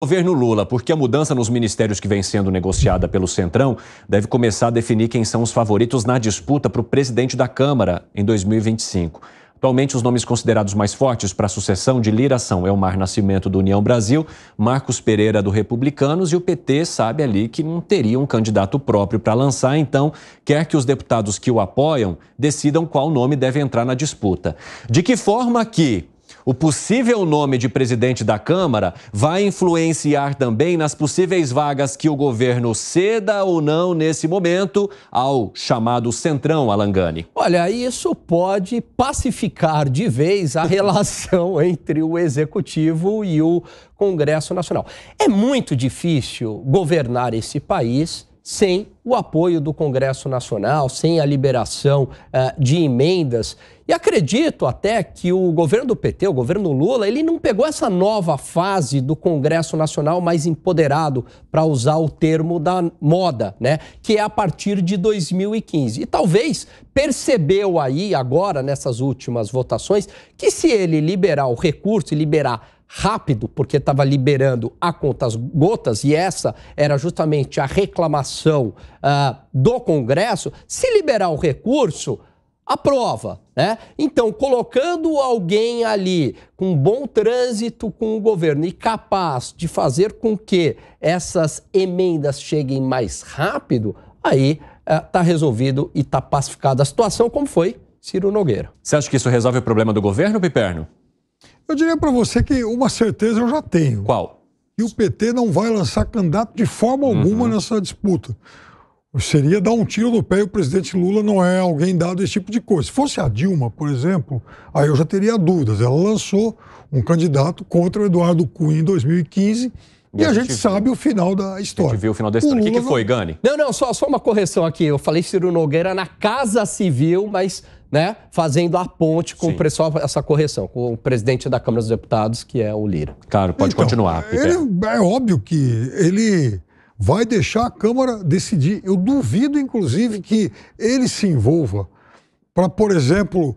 Governo Lula, porque a mudança nos ministérios que vem sendo negociada pelo Centrão deve começar a definir quem são os favoritos na disputa para o presidente da Câmara em 2025. Atualmente, os nomes considerados mais fortes para a sucessão de Lira são Elmar Nascimento, do União Brasil, Marcos Pereira, do Republicanos, e o PT sabe ali que não teria um candidato próprio para lançar, então quer que os deputados que o apoiam decidam qual nome deve entrar na disputa. De que forma que o possível nome de presidente da Câmara vai influenciar também nas possíveis vagas que o governo ceda ou não nesse momento ao chamado Centrão, Alan Gani? Olha, isso pode pacificar de vez a relação entre o Executivo e o Congresso Nacional. É muito difícil governar esse país sem o apoio do Congresso Nacional, sem a liberação de emendas. E acredito até que o governo do PT, o governo Lula, ele não pegou essa nova fase do Congresso Nacional mais empoderado, para usar o termo da moda, né? Que é a partir de 2015. E talvez percebeu aí, agora, nessas últimas votações, que se ele liberar o recurso e liberar rápido, porque estava liberando a contas gotas, e essa era justamente a reclamação do Congresso, se liberar o recurso, aprova, né? Então, colocando alguém ali com bom trânsito com o governo e capaz de fazer com que essas emendas cheguem mais rápido, aí está resolvido e está pacificada a situação, como foi Ciro Nogueira. Você acha que isso resolve o problema do governo, Piperno? Eu diria para você que uma certeza eu já tenho. Qual? Que o PT não vai lançar candidato de forma alguma nessa disputa. Seria dar um tiro no pé, e o presidente Lula não é alguém dado esse tipo de coisa. Se fosse a Dilma, por exemplo, aí eu já teria dúvidas. Ela lançou um candidato contra o Eduardo Cunha em 2015 e a gente sabe o final da história. A gente viu o final da história. O que foi, Gani? Não, só uma correção aqui. Eu falei Ciro Nogueira na Casa Civil, mas, né, fazendo a ponte com o pessoal, essa correção, com o presidente da Câmara dos Deputados, que é o Lira. Claro, pode continuar. É óbvio que ele vai deixar a Câmara decidir. Eu duvido, inclusive, que ele se envolva para, por exemplo,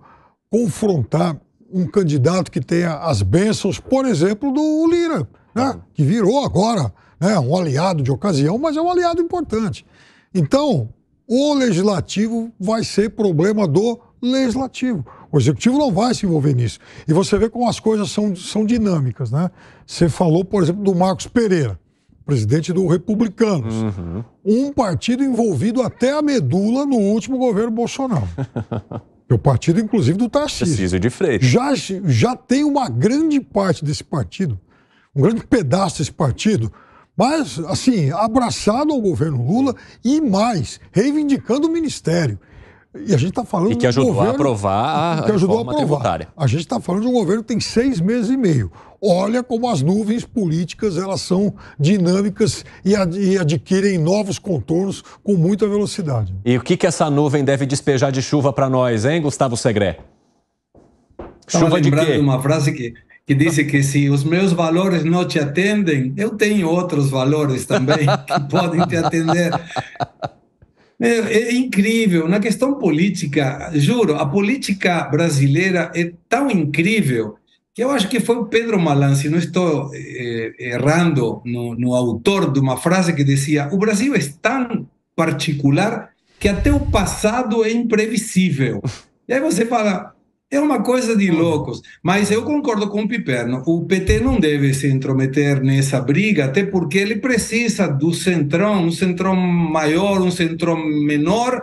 confrontar um candidato que tenha as bênçãos, por exemplo, do Lira, né? Que virou agora, né, um aliado de ocasião, mas é um aliado importante. Então, o Legislativo vai ser problema do Legislativo. O Executivo não vai se envolver nisso. E você vê como as coisas são dinâmicas, né? Você falou, por exemplo, do Marcos Pereira, presidente do Republicanos. Um partido envolvido até a medula no último governo Bolsonaro. É o partido, inclusive, do Tarcísio de Freitas. Já tem uma grande parte desse partido, um grande pedaço desse partido, mas, assim, abraçado ao governo Lula e mais, reivindicando o ministério. E a gente está falando que ajudou a aprovar a reforma tributária. A gente está falando de um governo que tem 6 meses e meio. Olha como as nuvens políticas, elas são dinâmicas e adquirem novos contornos com muita velocidade. E o que essa nuvem deve despejar de chuva para nós, hein, Gustavo Segré? Chuva de quê? Uma frase que diz que se os meus valores não te atendem, eu tenho outros valores também que podem te atender. É incrível. Na questão política, juro, a política brasileira é tão incrível que eu acho que foi o Pedro Malan, se não estou errando no autor de uma frase que dizia: o Brasil é tão particular que até o passado é imprevisível. E aí você fala, é uma coisa de loucos. Mas eu concordo com o Piperno, o PT não deve se intrometer nessa briga, até porque ele precisa do centrão, um centrão maior, um centrão menor,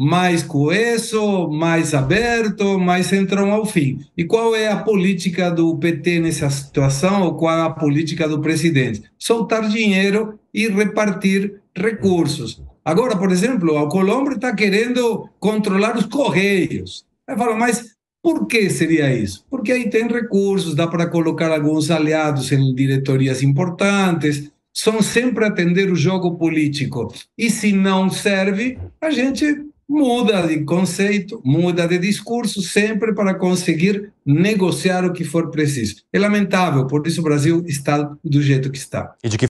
mais coeso, mais aberto, mais centrão ao fim. E qual é a política do PT nessa situação, ou qual é a política do presidente? Soltar dinheiro e repartir recursos. Agora, por exemplo, a Colômbia está querendo controlar os Correios. Aí fala, mas por que seria isso? Porque aí tem recursos, dá para colocar alguns aliados em diretorias importantes, são sempre atender o jogo político. E se não serve, a gente muda de conceito, muda de discurso, sempre para conseguir negociar o que for preciso. É lamentável, por isso o Brasil está do jeito que está. E de que